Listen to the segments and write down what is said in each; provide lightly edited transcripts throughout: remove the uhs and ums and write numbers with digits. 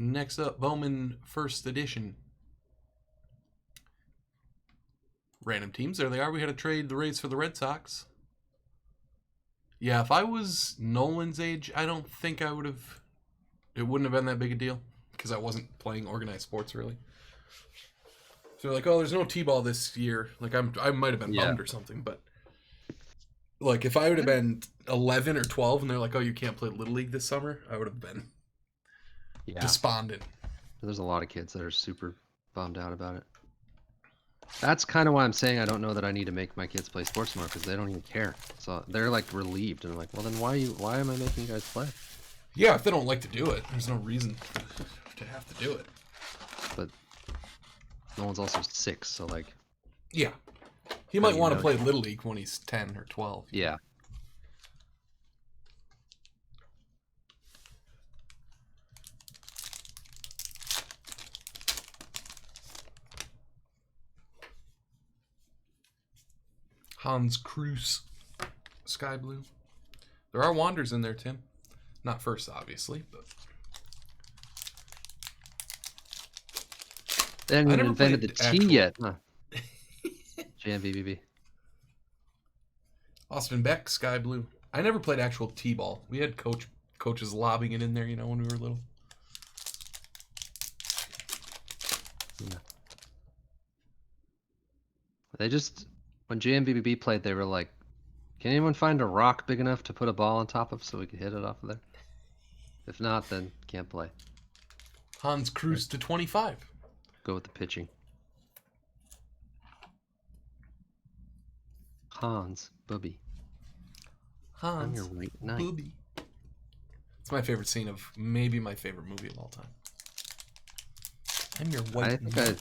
Next up, Bowman First Edition. Random teams. There they are. We had to trade the Rays for the Red Sox. Yeah, if I was Nolan's age, I don't think I would have... It wouldn't have been that big a deal. Because I wasn't playing organized sports, really. So they're like, oh, there's no T-ball this year. Like, I might have been bummed or something, but... Like, if I would have been 11 or 12 and they're like, oh, you can't play Little League this summer, I would have been despondent. There's a lot of kids that are super bummed out about it. That's kind of why I'm saying I don't know that I need to make my kids play sports more, because they don't even care. So they're like relieved and I'm like, well then why am I making you guys play? Yeah, if they don't like to do it, there's no reason to have to do it. But no one's also 6, so like... Yeah. He might want to play Little League when he's 10 or 12. Yeah. Hans Cruz, Sky Blue. There are Wanders in there, Tim. Not first, obviously, but... They haven't even invented the T yet, huh? JMVBB. Austin Beck, Sky Blue. I never played actual T-ball. We had coaches lobbing it in there, when we were little. Yeah. They just... When JMVBB played, they were like, can anyone find a rock big enough to put a ball on top of so we could hit it off of there? If not, then can't play. Hans Cruz to 25. Go with the pitching. Hans Booby. Hans I'm your right knight. Booby. It's my favorite scene of maybe my favorite movie of all time. I'm your white knight.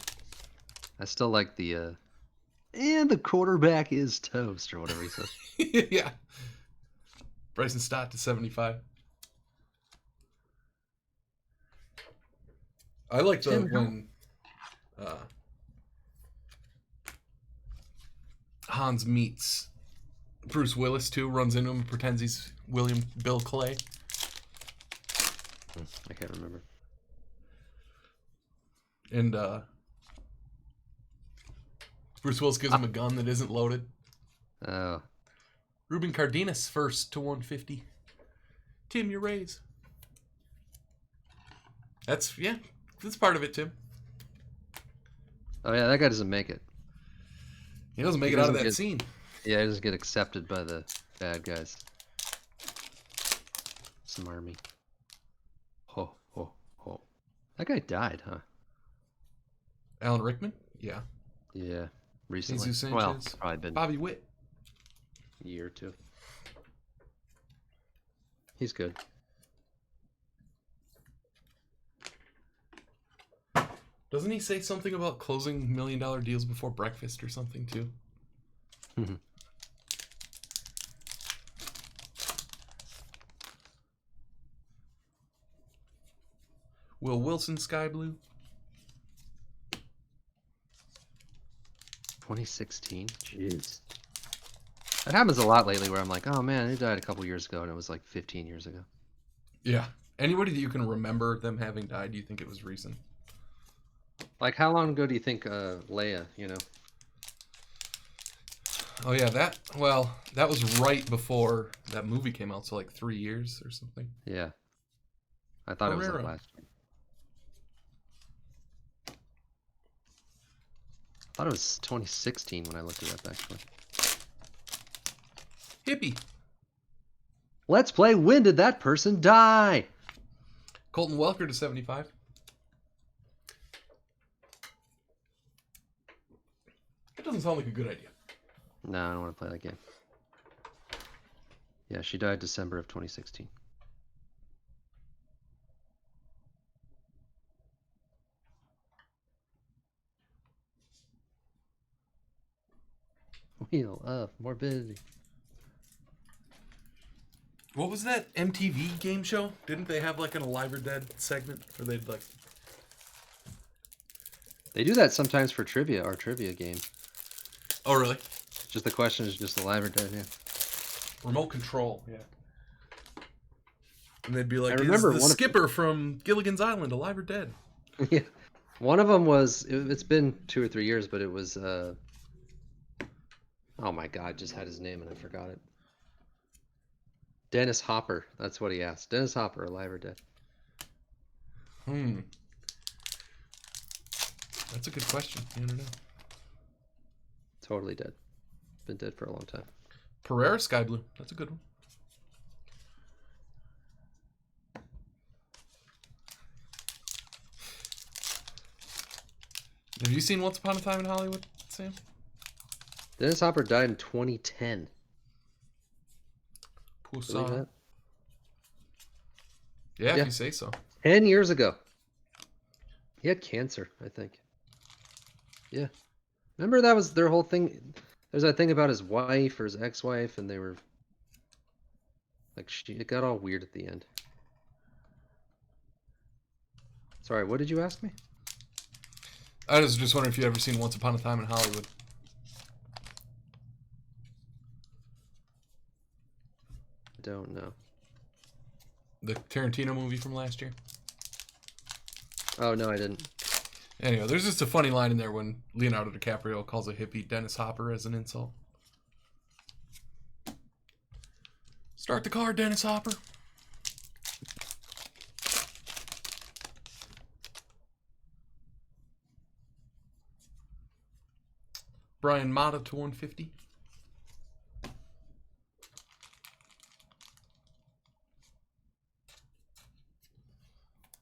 I still like the and the quarterback is toast, or whatever he says. Yeah. Bryson Stott to 75. I like when Hans meets Bruce Willis, too, runs into him and pretends he's Bill Clay. I can't remember. And Bruce Willis gives him a gun that isn't loaded. Oh. Ruben Cardenas first to 150. Tim, your Rays. That's part of it, Tim. Oh yeah, that guy doesn't make it. He doesn't make it out of that scene. Yeah, he doesn't get accepted by the bad guys. Smarmy. Ho, ho, ho. That guy died, huh? Alan Rickman? Yeah. Yeah, recently. Jesus Sanchez. Well, probably been Bobby Witt. a year or two. He's good. Doesn't he say something about closing $1 million deals before breakfast or something, too? Will Wilson, Sky Blue. 2016? Jeez. That happens a lot lately where I'm like, oh man, they died a couple years ago, and it was like 15 years ago. Yeah. Anybody that you can remember them having died, do you think it was recent? Like, how long ago do you think Leia, Oh, yeah, that was right before that movie came out, so like 3 years or something. Yeah. I thought it was like last year. I thought it was 2016 when I looked it up, actually. Hippie. Let's play When Did That Person Die? Colton Welker to 75. That doesn't sound like a good idea. No, I don't want to play that game. Yeah, she died December of 2016. Wheel of Morbidity. What was that MTV game show? Didn't they have like an Alive or Dead segment? Or they'd like... They do that sometimes for trivia, our trivia game. Oh, really? Just the question is just Alive or Dead, yeah. Remote control, yeah. And they'd be I like, "Is remember the one of skipper from Gilligan's Island alive or dead?" yeah, one of them was. It's been 2 or 3 years, but it was. Oh my God, just had his name and I forgot it. Dennis Hopper. That's what he asked. Dennis Hopper, alive or dead? That's a good question. I don't know. Totally dead. Been dead for a long time. Pereira Sky Blue. That's a good one. Have you seen Once Upon a Time in Hollywood, Sam? Dennis Hopper died in 2010. Believe Poussin. that? Yeah, Yeah. if you say so. 10 years ago. He had cancer, I think. Yeah. Remember that was their whole thing? There's that thing about his wife or his ex-wife, and they were like, it got all weird at the end. Sorry, what did you ask me? I was just wondering if you ever seen Once Upon a Time in Hollywood. I don't know. The Tarantino movie from last year. Oh, no, I didn't. Anyway, there's just a funny line in there when Leonardo DiCaprio calls a hippie Dennis Hopper as an insult. Start the car, Dennis Hopper. Brian Mata to 150.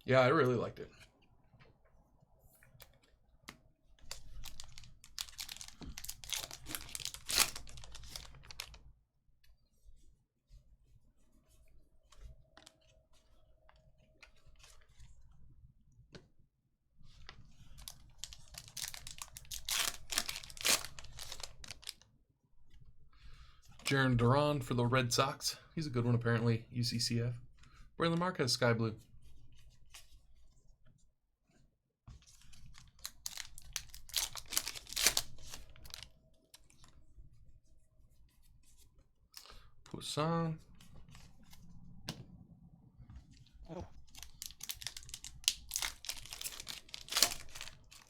Yeah, I really liked it. Jaron Duran for the Red Sox. He's a good one, apparently. UCCF. Braylon Marquez, Sky Blue. Poussin.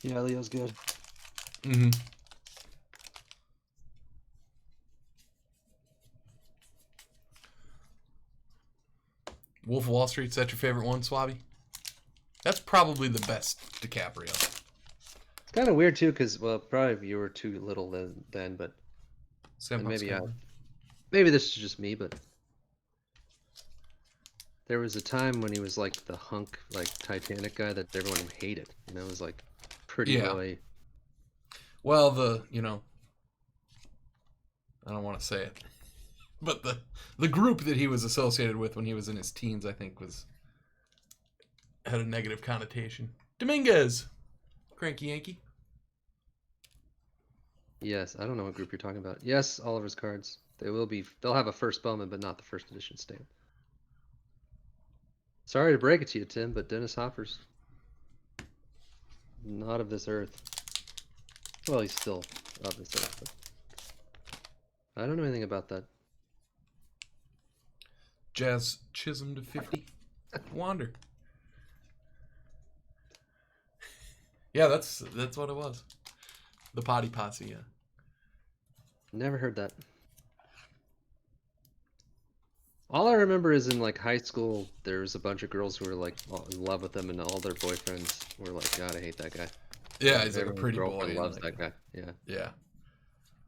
Yeah, Leo's good. Mm-hmm. Wolf of Wall Street, is that your favorite one, Swabby? That's probably the best DiCaprio. It's kind of weird too, because well, probably you were too little then, but Sam and maybe Sky. maybe this is just me, but there was a time when he was like the hunk, like Titanic guy that everyone hated. You know, it was like pretty boy. Well, I don't want to say it, but the group that he was associated with when he was in his teens, I think, had a negative connotation. Dominguez, Cranky Yankee. Yes, I don't know what group you're talking about. Yes, Oliver's cards. They'll have a first Bowman, but not the first edition stamp. Sorry to break it to you, Tim, but Dennis Hopper's not of this earth. Well, he's still of this earth, but I don't know anything about that. Jazz Chisholm to 50. Wander. Yeah, that's what it was. The Potty Posse, yeah. Never heard that. All I remember is in like high school, there was a bunch of girls who were like in love with him, and all their boyfriends were like, "God, I hate that guy." Yeah, he's like a pretty girlfriend boy. loves that guy. Yeah. Yeah.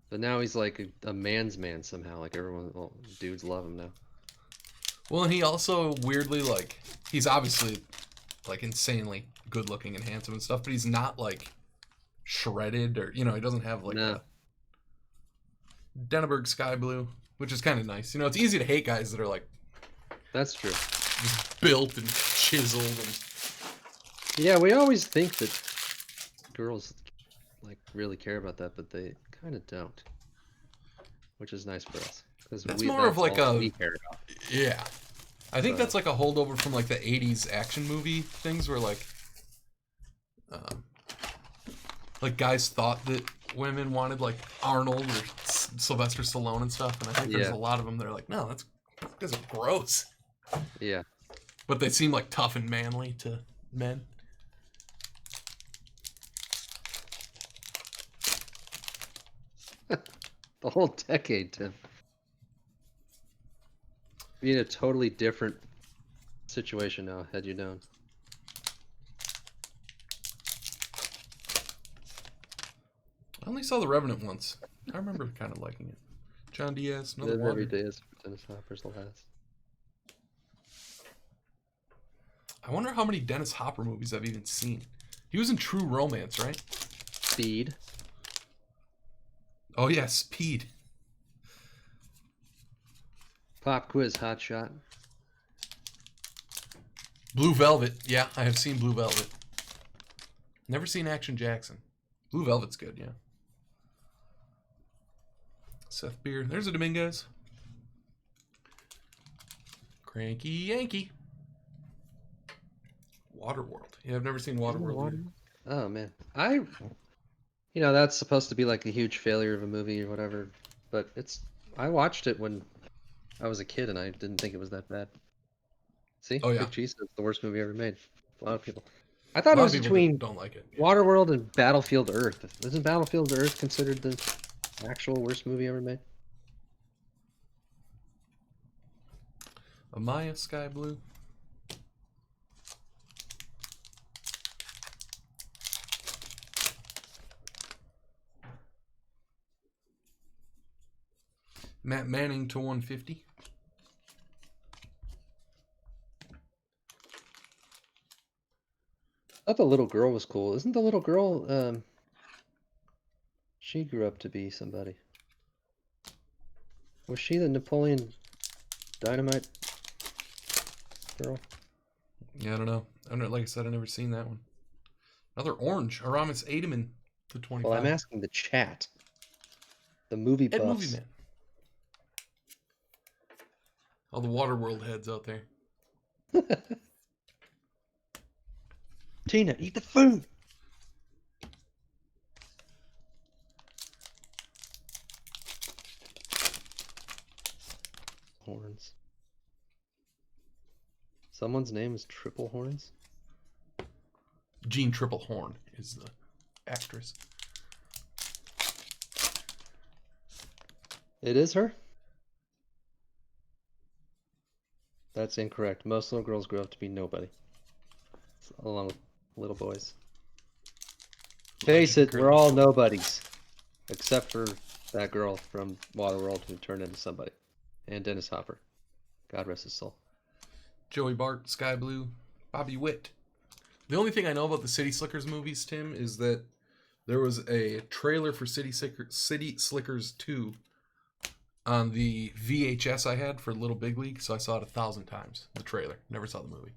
But now he's like a man's man somehow. Like all dudes love him now. Well, and he also weirdly he's obviously like insanely good looking and handsome and stuff, but he's not like shredded or he doesn't have like a Denneberg Sky Blue, which is kind of nice. It's easy to hate guys that are like that's true, just built and chiseled and yeah. We always think that girls like really care about that, but they kind of don't, which is nice for us because that's more of like a yeah. I think that's like a holdover from like the 80s action movie things where like guys thought that women wanted like Arnold or Sylvester Stallone and stuff, and I think there's a lot of them that are like, no, that's are gross. Yeah. But they seem like tough and manly to men. The whole decade, Tim. Be in a totally different situation now, had you known. I only saw The Revenant once. I remember kind of liking it. John Diaz, another Live Wander. every day is Dennis Hopper's last. I wonder how many Dennis Hopper movies I've even seen. He was in True Romance, right? Speed. Oh yeah, Speed. Pop quiz, hot shot. Blue Velvet. Yeah, I have seen Blue Velvet. Never seen Action Jackson. Blue Velvet's good, yeah. Seth Beer. There's a Dominguez. Cranky Yankee. Waterworld. Yeah, I've never seen Waterworld either. Oh man, that's supposed to be like a huge failure of a movie or whatever, but I watched it when I was a kid and I didn't think it was that bad. See, Oh yeah, Big Cheese is the worst movie ever made. A lot of people. I a thought it lot was of people between don't like it. Waterworld and Battlefield Earth. Isn't Battlefield Earth considered the actual worst movie ever made? Amaya Sky Blue. Matt Manning to 150. I thought the little girl was cool. Isn't the little girl, she grew up to be somebody. Was she the Napoleon Dynamite girl? Yeah, I don't know. Like I said, I've never seen that one. Another orange. Aramis Ademan to 25. Well, I'm asking the chat. The movie Ed buffs. Movie Man. All the Waterworld heads out there. Tina, eat the food! Horns. Someone's name is Triple Horns? Jean Triple Horn is the actress. It is her? That's incorrect. Most little girls grow up to be nobody. Along with little boys. Face it, we're all nobodies. Except for that girl from Waterworld who turned into somebody. And Dennis Hopper. God rest his soul. Joey Bart, Sky Blue, Bobby Witt. The only thing I know about the City Slickers movies, Tim, is that there was a trailer for City Slickers 2 on the VHS I had for Little Big League, so I saw it 1,000 times. The trailer. Never saw the movie.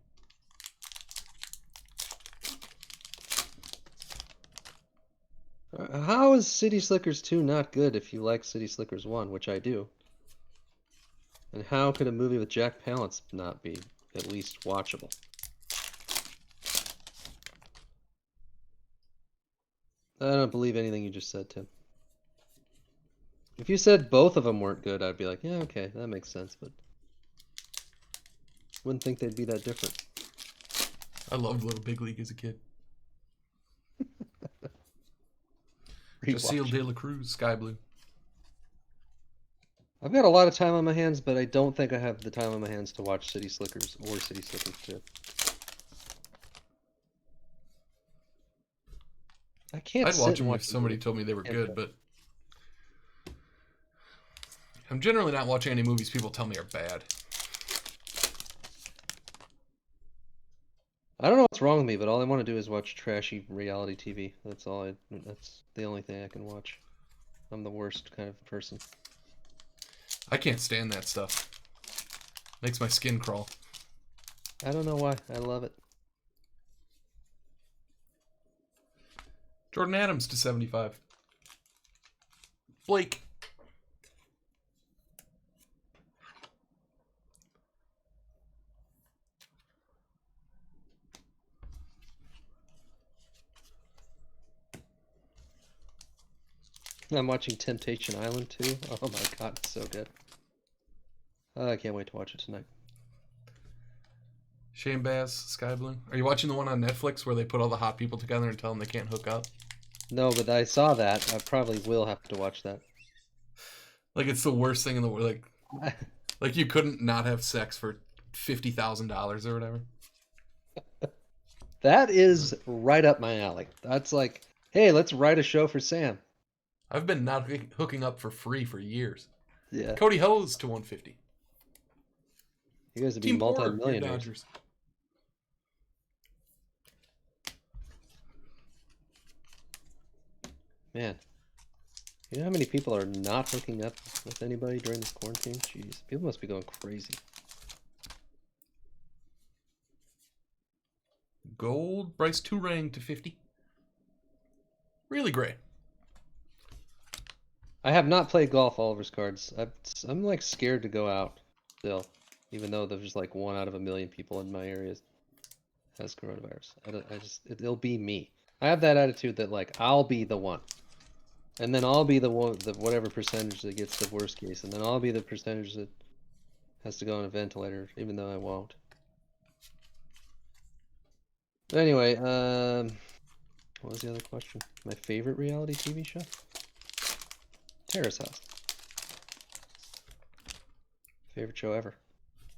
How is City Slickers 2 not good if you like City Slickers 1, which I do? And how could a movie with Jack Palance not be at least watchable? I don't believe anything you just said, Tim. If you said both of them weren't good, I'd be like, yeah, okay, that makes sense, but wouldn't think they'd be that different. I loved Little Big League as a kid. Jaceel De La Cruz, Sky Blue. I've got a lot of time on my hands, but I don't think I have the time on my hands to watch City Slickers or City Slickers 2. I can't I'd sit watch and them if somebody told me they were good, but I'm generally not watching any movies people tell me are bad. I don't know what's wrong with me, but all I want to do is watch trashy reality TV. That's the only thing I can watch. I'm the worst kind of person. I can't stand that stuff. Makes my skin crawl. I don't know why. I love it. Jordan Adams to 75. Blake. I'm watching Temptation Island too. Oh my god, it's so good. I can't wait to watch it tonight. Shane Bass, Sky Blue. Are you watching the one on Netflix where they put all the hot people together and tell them they can't hook up? No, but I saw that. I probably will have to watch that. Like it's the worst thing in the world. Like you couldn't not have sex for $50,000 or whatever. That is right up my alley. That's like, hey, let's write a show for Sam. I've been not hooking up for free for years. Yeah. Cody Hose to 150. You guys would be Team Porter, your multi-millionaires. Dodgers. Man. You know how many people are not hooking up with anybody during this quarantine? Jeez. People must be going crazy. Gold, Bryce Turang to 50. Really great. I have not played golf, Oliver's cards. I'm like scared to go out still, even though there's like 1 out of 1,000,000 people in my area has coronavirus. It'll be me. I have that attitude that like I'll be the one, and then I'll be the one, the whatever percentage that gets the worst case, and then I'll be the percentage that has to go on a ventilator, even though I won't. But anyway, what was the other question? My favorite reality TV show? Terrace House. Favorite show ever.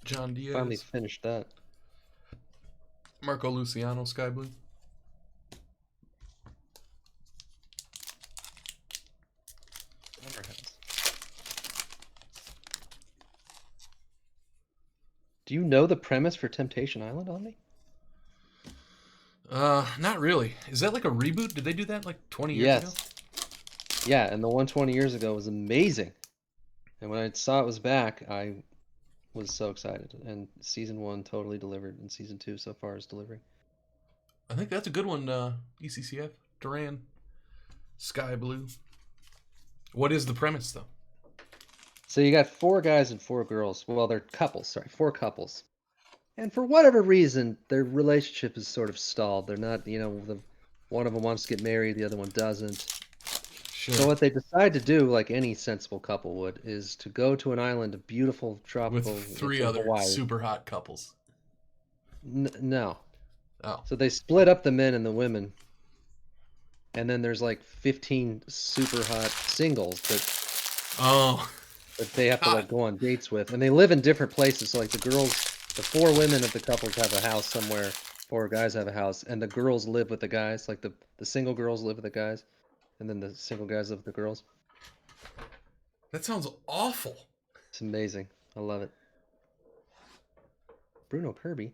John Diaz. Finally finished that. Marco Luciano, Sky Blue. Do you know the premise for Temptation Island, Omni? Not really. Is that like a reboot? Did they do that like 20 years ago? Yes. Yeah, and the one 20 years ago was amazing. And when I saw it was back, I was so excited. And season 1 totally delivered, and season 2 so far is delivering. I think that's a good one, ECCF. Duran, Sky Blue. What is the premise, though? So you got 4 guys and 4 girls. Well, they're couples, sorry, 4 couples. And for whatever reason, their relationship is sort of stalled. They're not, one of them wants to get married, the other one doesn't. Sure. So what they decide to do, like any sensible couple would, is to go to an island, a beautiful tropical, with 3 other Hawaii. super hot couples. No. Oh. So they split up the men and the women, and then there's like 15 super hot singles that they have to like go on dates with, and they live in different places. So like the 4 women of the couples have a house somewhere, 4 guys have a house, and the girls live with the guys. Like the single girls live with the guys, and then the single guys live with the girls. That sounds awful. It's amazing. I love it. Bruno Kirby.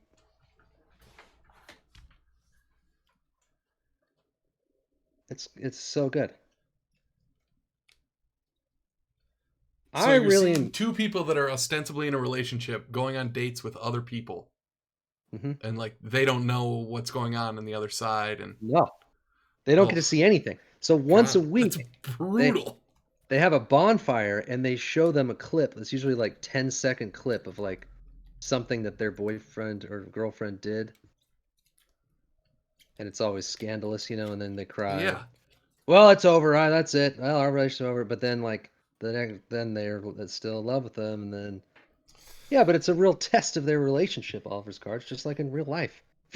It's so good. So I you're really seeing 2 people that are ostensibly in a relationship going on dates with other people. And like they don't know what's going on the other side, and no, they don't get to see anything. So once a week, that's brutal. They have a bonfire and they show them a clip. It's usually like 10-second clip of like something that their boyfriend or girlfriend did, and it's always scandalous, and then they cry. Yeah. Well, it's over. That's it. Well, our relationship's over. But then like then they're still in love with them, and then yeah, but it's a real test of their relationship, Oliver's cards, just like in real life. If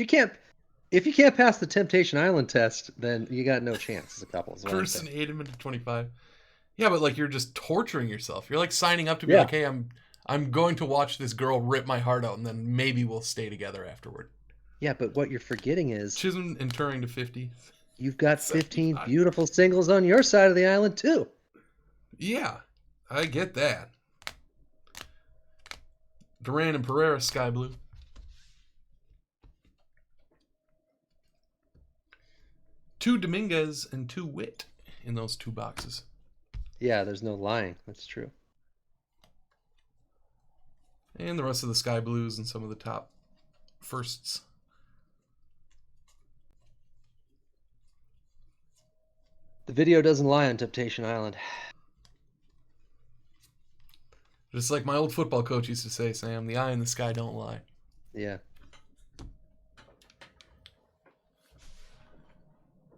you can't pass the Temptation Island test, then you got no chance as a couple. Person 8 into 25. Yeah, but like you're just torturing yourself. You're like signing up to be like, hey, I'm going to watch this girl rip my heart out, and then maybe we'll stay together afterward. Yeah, but what you're forgetting is Chisholm and Turing to 50. You've got 15 beautiful singles on your side of the island too. Yeah, I get that. Duran and Pereira, Sky Blue. Two Dominguez and 2 Witt in those 2 boxes. Yeah, there's no lying. That's true. And the rest of the Sky Blues and some of the top firsts. The video doesn't lie on Temptation Island. Just like my old football coach used to say, Sam, the eye in the sky don't lie. Yeah.